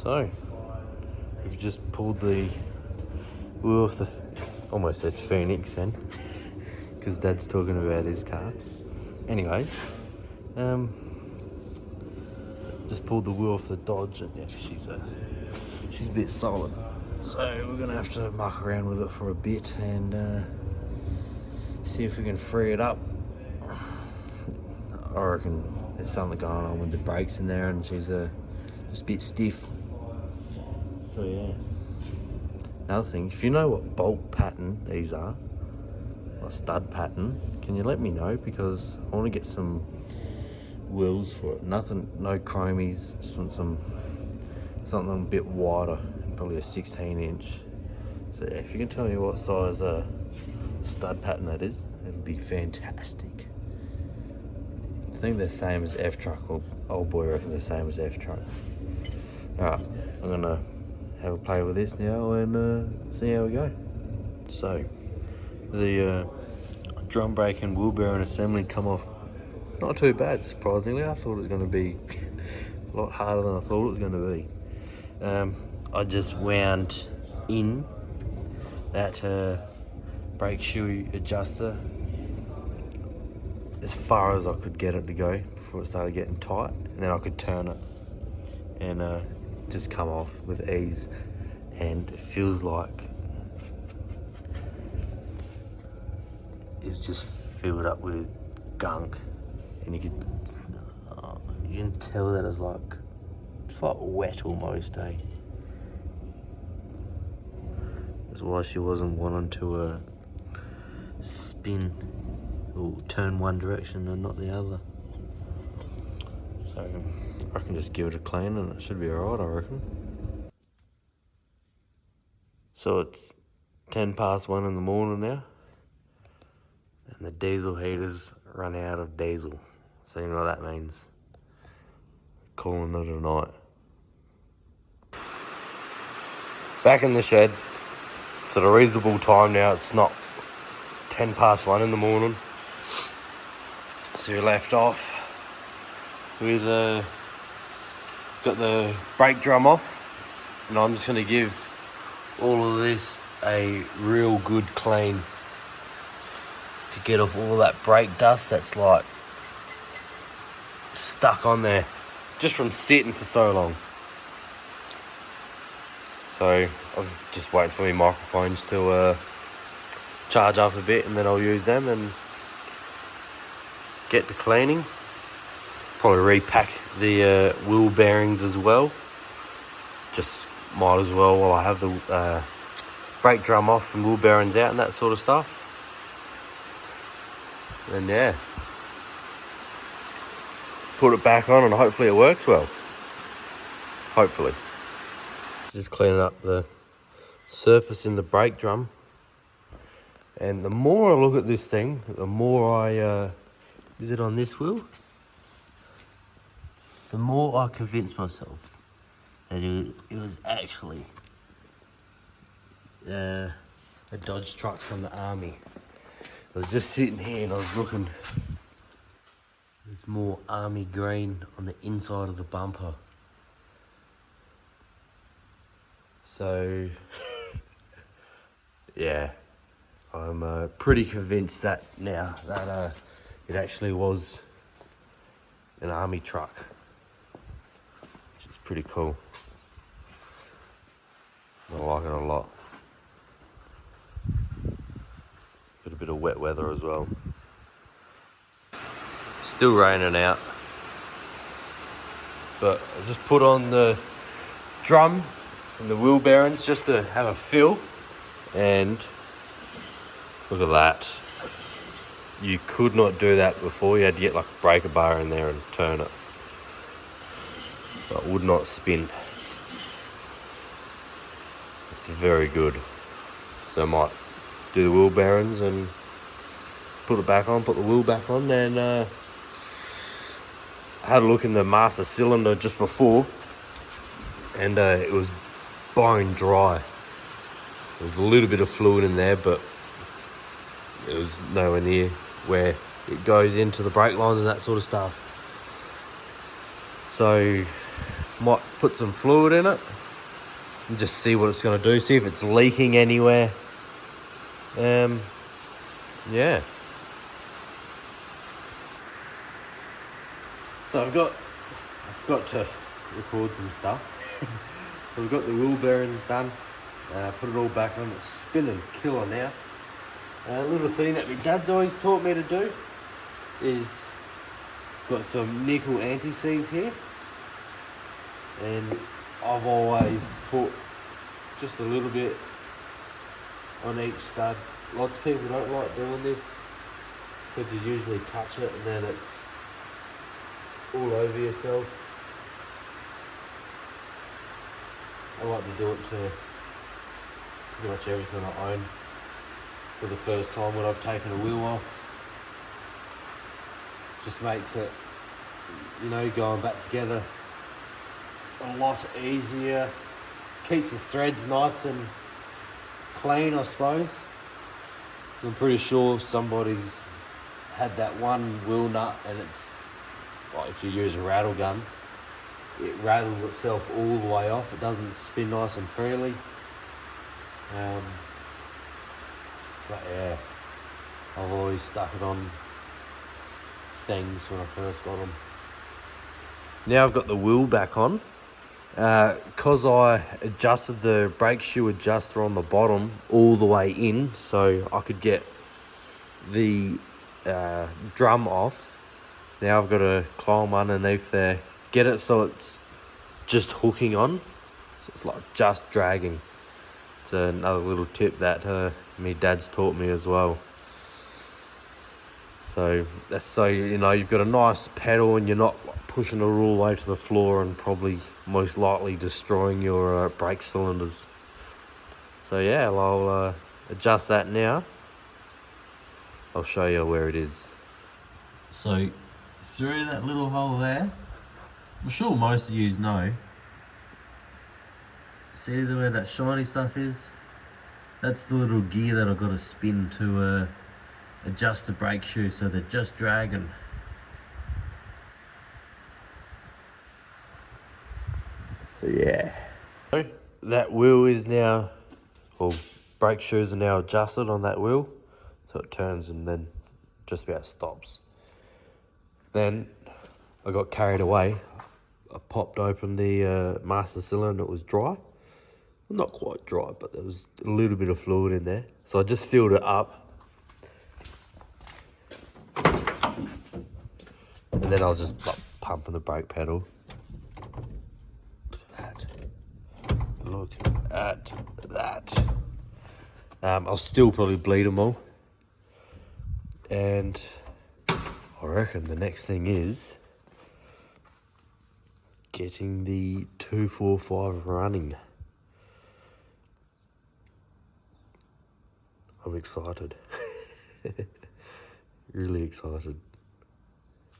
So, we've just pulled the wheel off the, almost said Phoenix then, because Dad's talking about his car. Anyways, just pulled the wheel off the Dodge, and yeah, she's a bit solid. So we're gonna have to muck around with it for a bit and see if we can free it up. I reckon there's something going on with the brakes in there, and she's just a bit stiff. So yeah. Another thing, if you know what bolt pattern these are, or stud pattern, can you let me know? Because I want to get some wheels for it. Nothing, no chromies. Just want something a bit wider, probably a 16-inch. So yeah, if you can tell me what size stud pattern that is, it'd be fantastic. I think they're the same as F-Truck, or old boy reckons they're the same as F-Truck. Alright, I'm gonna have a play with this now and see how we go. So, the drum brake and wheel bearing assembly come off not too bad, surprisingly. I thought it was going to be a lot harder than I thought it was going to be. I just wound in that brake shoe adjuster as far as I could get it to go before it started getting tight, and then I could turn it and just come off with ease. And it feels like it's just filled up with gunk, and you can tell that it's like wet almost, eh? That's why she wasn't wanting to spin or turn one direction and not the other. So I can just give it a clean and it should be alright, I reckon. So it's 1:10 in the morning now, and the diesel heater's run out of diesel. So you know what that means. Calling it a night. Back in the shed. It's at a reasonable time now. It's not 1:10 in the morning. So we left off with got the brake drum off, and I'm just going to give all of this a real good clean to get off all that brake dust that's like stuck on there just from sitting for so long. So I'm just waiting for my microphones to charge up a bit, and then I'll use them and get the cleaning. Probably repack the wheel bearings as well. Just might as well while I have the brake drum off and wheel bearings out and that sort of stuff. And yeah, put it back on and hopefully it works well. Hopefully. Just cleaning up the surface in the brake drum. And the more I look at this thing, the more I is it on this wheel? The more I convince myself that it was actually a Dodge truck from the army. I was just sitting here and I was looking. There's more army green on the inside of the bumper. So, yeah, I'm pretty convinced that now that it actually was an army truck, which is pretty cool. I like it a lot. Got a bit of wet weather as well. Still raining out, but I just put on the drum and the wheel bearings just to have a feel, and look at that. You could not do that before. You had to get like a breaker bar in there and turn it. So it would not spin. It's very good. So I might do the wheel bearings and put it back on, put the wheel back on. Then I had a look in the master cylinder just before, and it was bone dry. There was a little bit of fluid in there, but it was nowhere near where it goes into the brake lines and that sort of stuff. So Might put some fluid in it and just see what it's going to do. See if it's leaking anywhere. Yeah. So I forgot to record some stuff. So we've got the wheel bearings done. Put it all back on. It's spinning killer now. A little thing that my dad's always taught me to do is got some nickel anti-seize here, and I've always put just a little bit on each stud. Lots of people don't like doing this because you usually touch it and then it's all over yourself. I like to do it to pretty much everything I own for the first time when I've taken a wheel off. Just makes it, you know, going back together a lot easier. Keeps the threads nice and clean, I suppose. I'm pretty sure somebody's had that one wheel nut and it's, well, if you use a rattle gun, it rattles itself all the way off. It doesn't spin nice and freely. But yeah, I've always stuck it on things when I first got them. Now I've got the wheel back on. Because I adjusted the brake shoe adjuster on the bottom all the way in so I could get the drum off. Now I've got to climb underneath there, get it so it's just hooking on, so it's like just dragging. It's another little tip that my dad's taught me as well. So that's so, you know, you've got a nice pedal and you're not pushing it all the way to the floor and probably most likely destroying your brake cylinders. So yeah, I'll adjust that now. I'll show you where it is. So through that little hole there, I'm sure most of yous know. See where that shiny stuff is? That's the little gear that I've got to spin to adjust the brake shoe so they're just dragging. So yeah. That wheel is now, well, brake shoes are now adjusted on that wheel. So it turns and then just about stops. Then I got carried away. I popped open the master cylinder, it was dry. Well, not quite dry, but there was a little bit of fluid in there. So I just filled it up. And then I was just like, pumping the brake pedal. Look at that. I'll still probably bleed them all. And I reckon the next thing is getting the 245 running. I'm excited. Really excited.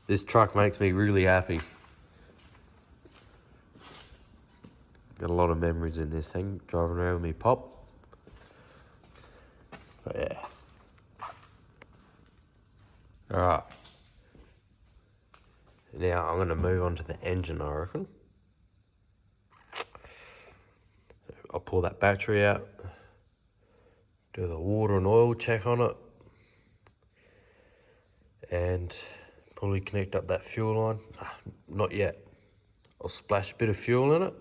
This truck makes me really happy. Got a lot of memories in this thing, driving around with me pop. But yeah. Alright. Now I'm going to move on to the engine, I reckon. So I'll pull that battery out. Do the water and oil check on it. And probably connect up that fuel line. Not yet. I'll splash a bit of fuel in it.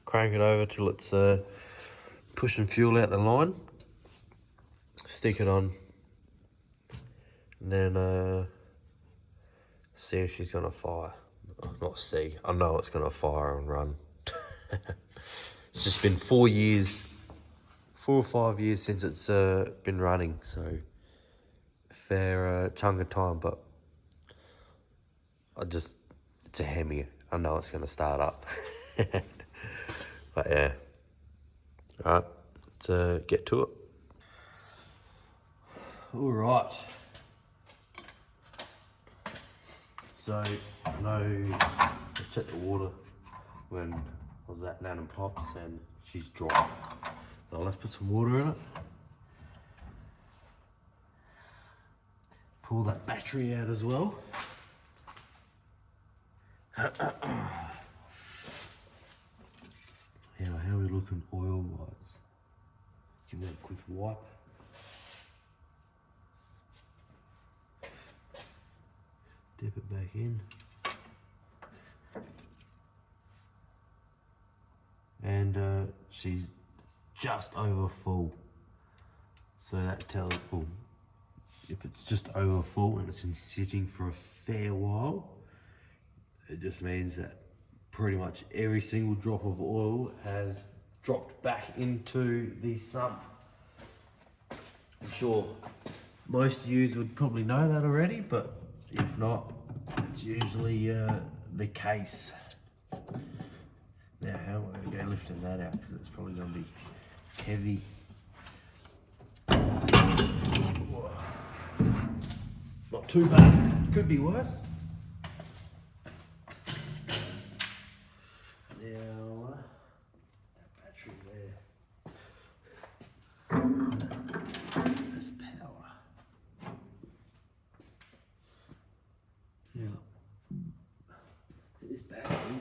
Crank it over till it's pushing fuel out the line. Stick it on. And then see if she's gonna fire. Not see, I know it's gonna fire and run. It's just been 4 or 5 years since it's been running, so fair chunk of time, but it's a hemi. I know it's gonna start up. But yeah, alright, let's get to it. All right. So, I checked the water when I was at Nan and Pop's and she's dry. So let's put some water in it. Pull that battery out as well. looking oil wise? Give that a quick wipe. Dip it back in. And she's just over full. So that tells, well, if it's just over full and it's been sitting for a fair while, it just means that pretty much every single drop of oil has dropped back into the sump. I'm sure most of you would probably know that already, but if not, it's usually the case. Now, how am I going to go lifting that out? Because it's probably going to be heavy. Not too bad. Could be worse. Now, that battery there. That's power. Yeah. This battery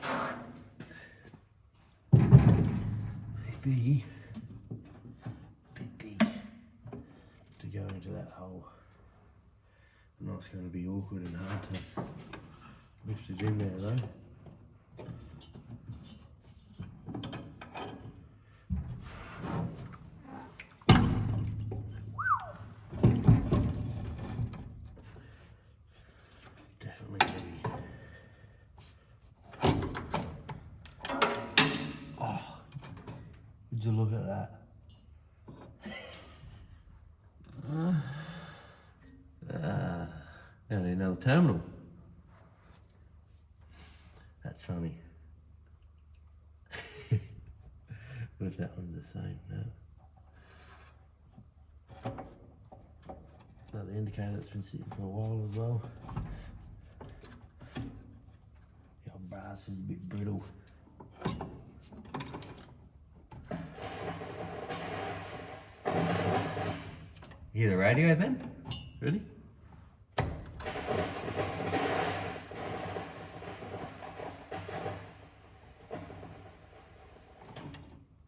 may be a bit big to go into that hole. I know it's going to be awkward and hard to lift it in there though. Definitely heavy. Oh, would you look at that? Now I need another terminal. That's funny. What if that one's the same? No. Another indicator that's been sitting for a while as well. The old brass is a bit brittle. You hear the radio then? Ready?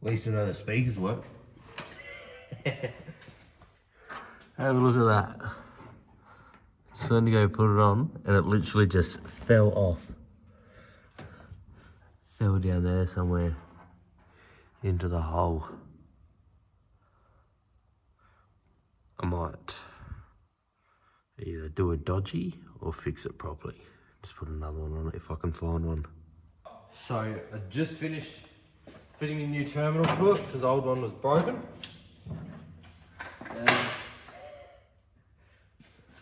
At least we know the speakers work. Have a look at that. So then you go put it on and it literally just fell off. Fell down there somewhere into the hole. I might either do a dodgy or fix it properly. Just put another one on it if I can find one. So I just finished fitting a new terminal to it because the old one was broken.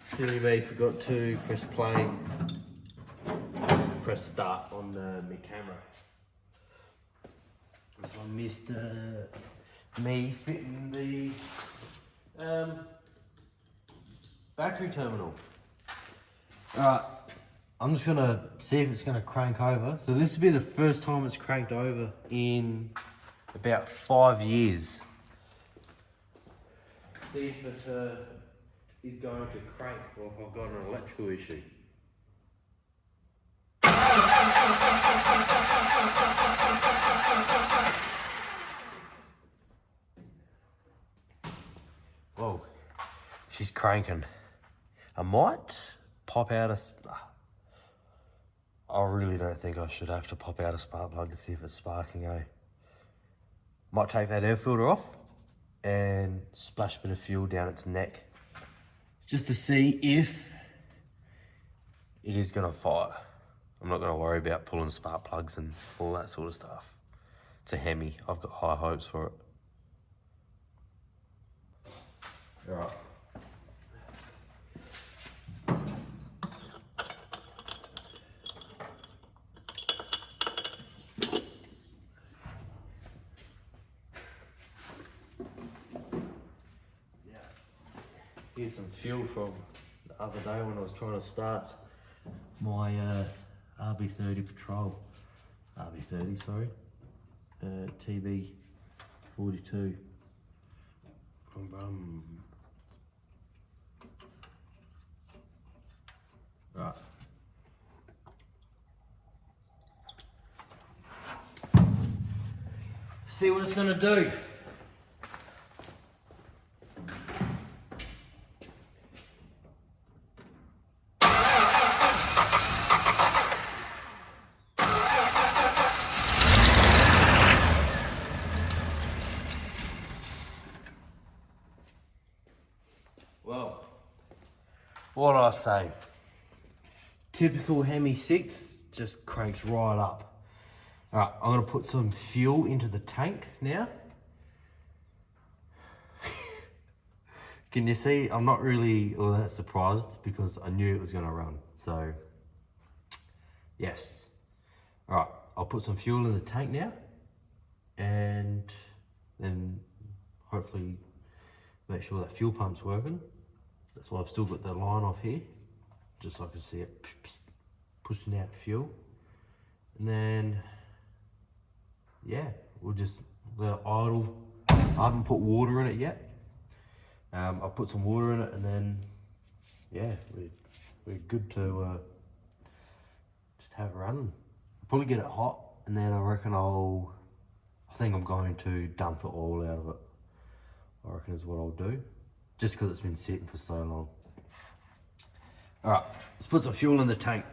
Silly me, forgot to press play, press start on my camera. So I missed me fitting the battery terminal. Alright, I'm just gonna see if it's gonna crank over. So this will be the first time it's cranked over in about 5 years. See if it is going to crank or if I've got an electrical issue. Whoa, she's cranking. I might pop out I really don't think I should have to pop out a spark plug to see if it's sparking, eh? Might take that air filter off and splash a bit of fuel down its neck just to see if it is gonna fire. I'm not gonna worry about pulling spark plugs and all that sort of stuff. It's a Hemi, I've got high hopes for it. All right. Here's some fuel from the other day when I was trying to start my RB30 Patrol. RB30, sorry. TB42. Right. See what it's gonna do. Well, what I say, typical Hemi 6 just cranks right up. All right, I'm gonna put some fuel into the tank now. Can you see, I'm not really all that surprised because I knew it was gonna run, so yes. All right, I'll put some fuel in the tank now and then hopefully make sure that fuel pump's working. That's why I've still got the line off here, just so I can see it pushing out fuel. And then, yeah, we'll just let it idle. I haven't put water in it yet. I'll put some water in it and then, yeah, we're good to just have it running. I'll probably get it hot and then I reckon I think I'm going to dump the oil out of it. I reckon is what I'll do. Just because it's been sitting for so long. All right, let's put some fuel in the tank.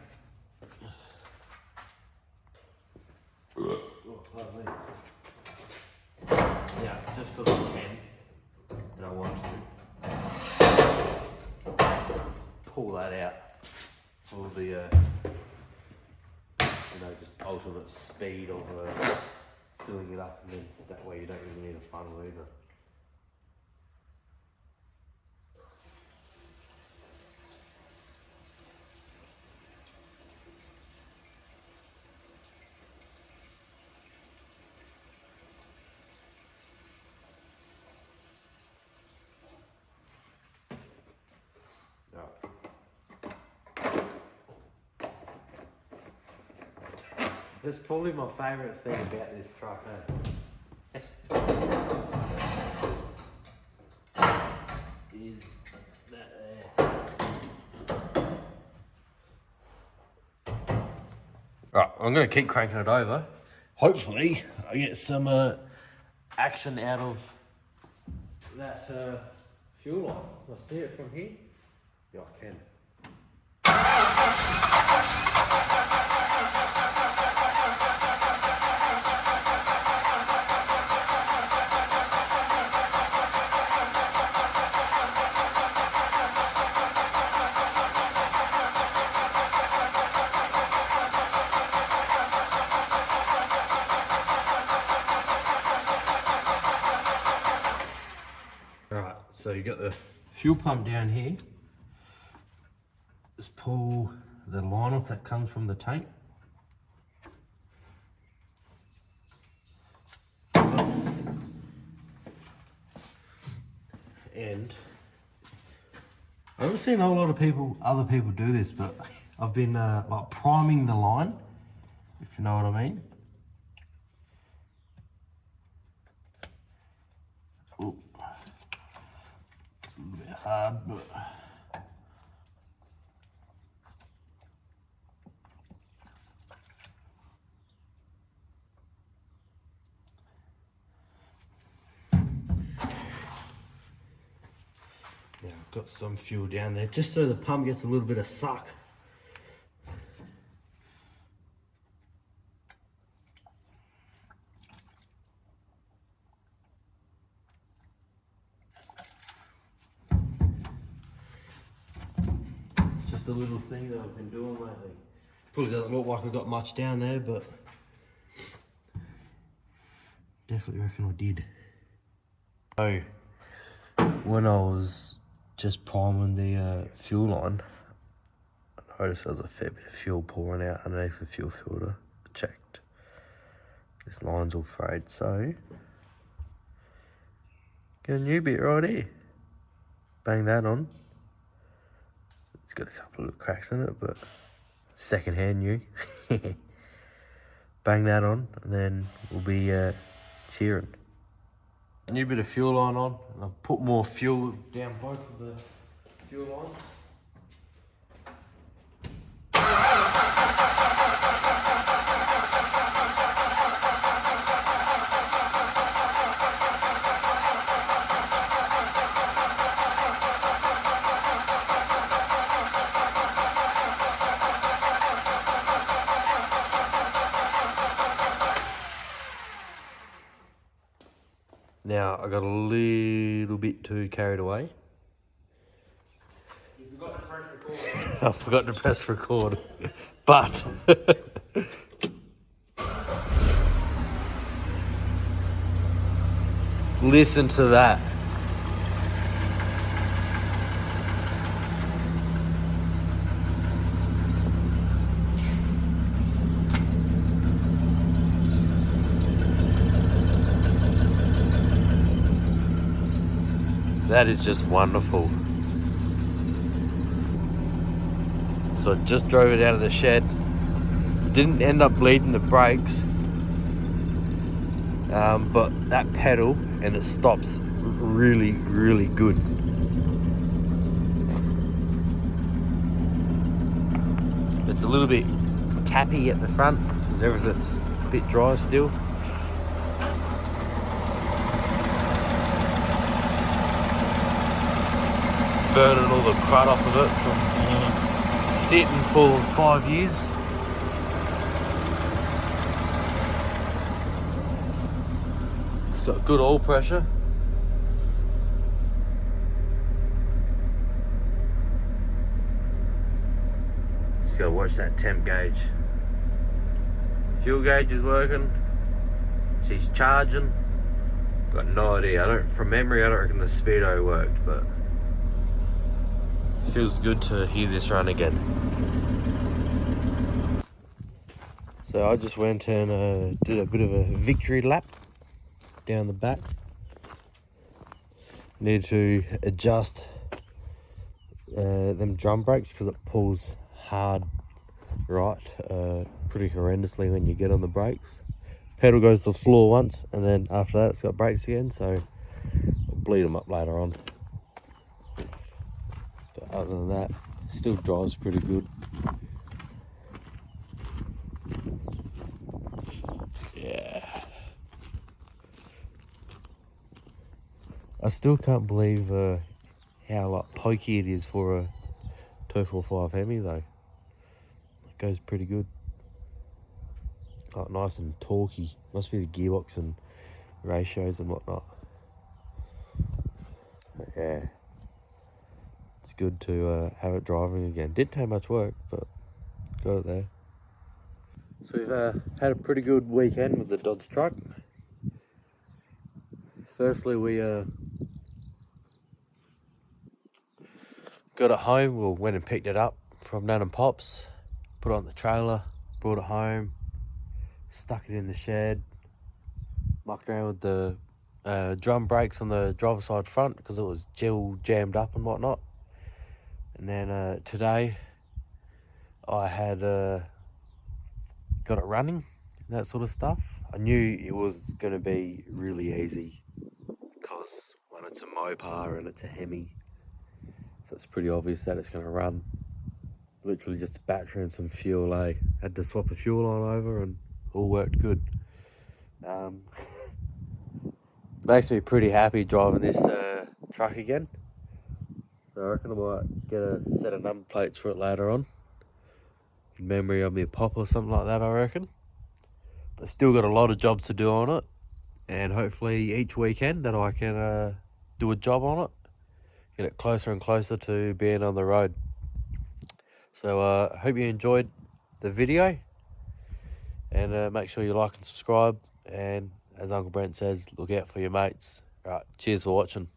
Yeah, just because I can, and I want to pull that out for the, just ultimate speed of filling it up, and then that way you don't really need a funnel either. That's probably my favourite thing about this truck, is that there. Right, I'm going to keep cranking it over. Hopefully I get some action out of that fuel line. Can I see it from here? Yeah, I can. Alright, so you got the fuel pump down here. Just pull the line off that comes from the tank. And I haven't seen a whole lot of other people do this, but I've been like priming the line, if you know what I mean. Ooh. It's a little bit hard, but yeah, I've got some fuel down there just so the pump gets a little bit of suck. It's just a little thing that I've been doing lately. Probably doesn't look like I've got much down there, but definitely reckon I did. So when I was just priming the fuel line, I noticed there was a fair bit of fuel pouring out underneath the fuel filter. I checked. This line's all frayed, so get a new bit right here. Bang that on. It's got a couple of cracks in it, but second-hand new. Bang that on, and then we'll be cheering. A new bit of fuel line on, and I've put more fuel down both of the fuel lines. Now, I got a little bit too carried away. You forgot to press record. I forgot to press record. But... listen to that. That is just wonderful. So I just drove it out of the shed. Didn't end up bleeding the brakes. But that pedal, and it stops really, really good. It's a little bit tappy at the front because everything's a bit dry still. Burning all the crud off of it from sitting for 5 years. It's got good oil pressure. Just gotta watch that temp gauge. Fuel gauge is working. She's charging. Got no idea. From memory, I don't reckon the speedo worked, but feels good to hear this run again. So I just went and did a bit of a victory lap down the back. Need to adjust them drum brakes because it pulls hard right pretty horrendously when you get on the brakes. Pedal goes to the floor once, and then after that it's got brakes again, so I'll bleed them up later on. But other than that, still drives pretty good. Yeah. I still can't believe how like pokey it is for a 245 Hemi though. It goes pretty good. Like nice and torquey. Must be the gearbox and ratios and whatnot. But yeah. It's good to have it driving again. Didn't take much work, but got it there. So we've had a pretty good weekend with the Dodge truck. Firstly, we got it home. We went and picked it up from Nan and Pop's, put it on the trailer, brought it home, stuck it in the shed, mucked around with the drum brakes on the driver's side front because it was gel jammed up and whatnot. And then today I had got it running, that sort of stuff. I knew it was going to be really easy because when it's a Mopar and it's a Hemi, so it's pretty obvious that it's going to run. Literally just a battery and some fuel, eh? Had to swap the fuel on over and all worked good. Makes me pretty happy driving this truck again. So I reckon I might get a set of number plates for it later on. In memory of me a pop or something like that, I reckon. But still got a lot of jobs to do on it. And hopefully each weekend that I can do a job on it. Get it closer and closer to being on the road. So I hope you enjoyed the video. And make sure you like and subscribe. And as Uncle Brent says, look out for your mates. Alright, cheers for watching.